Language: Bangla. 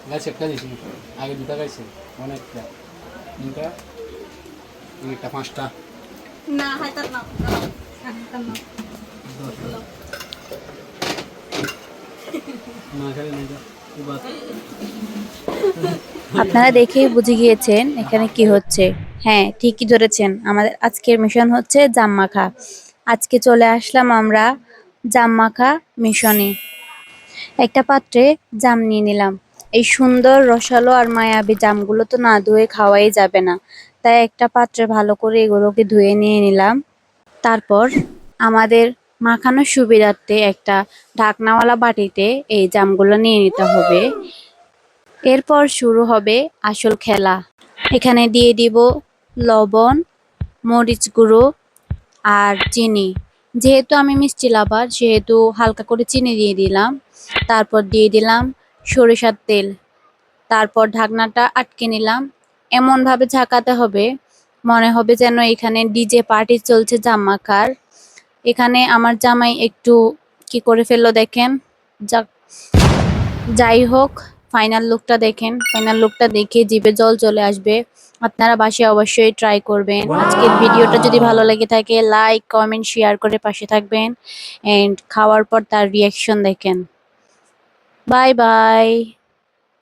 গাছ একটা দিছি, আগে দুটা খাইছে, অনেকটা দুটা, একটা পাঁচটা, না হাইতার না হাইতার না দশটা না খেলে নাই তো এবার আপনারা দেখেই বুঝে গিয়েছেন এখানে কি হচ্ছে। হ্যাঁ, ঠিকই ধরেছেন, আমাদের আজকের মিশন হচ্ছে জাম মাখা। আজকে চলে আসলাম আমরা জাম মাখা মিশনে। একটা পাত্রে জাম নিয়ে নিলাম। এই সুন্দর রসালো আর মায়াবী জামগুলো তো না ধুয়ে খাওয়াই যাবে না, তাই একটা পাত্রে ভালো করে এগুলোকে ধুয়ে নিয়ে নিলাম। তারপর আমাদের মাখানোর সুবিধার্থে একটা ঢাকনাওয়ালা বাটিতে এই জামগুলো নিয়ে নিতে হবে। এরপর শুরু হবে আসল খেলা। এখানে দিয়ে দিব লবণ, মরিচ গুঁড়ো আর চিনি। যেহেতু আমি মিষ্টি লাভার সেহেতু হালকা করে চিনি দিয়ে দিলাম। তারপর দিয়ে দিলাম সরিষার তেল। তারপর ঢাকনাটা আটকে নিলাম। এমনভাবে ঝাঁকাতে হবে মনে হবে যেন এখানে ডিজে পার্টি চলছে জাম মাখার। এখানে আমার জামাই একটু কি করে ফেললো দেখেন। যাই হোক, ফাইনাল লুকটা দেখেন। ফাইনাল লুকটা দেখে জিভে জল চলে আসবে। আপনারা বাসায় অবশ্যই ট্রাই করবেন। আজকের ভিডিওটা যদি ভালো লেগে থাকে লাইক, কমেন্ট, শেয়ার করে পাশে থাকবেন। এন্ড খাওয়ার পর তার রিয়াকশন দেখেন। Bye bye.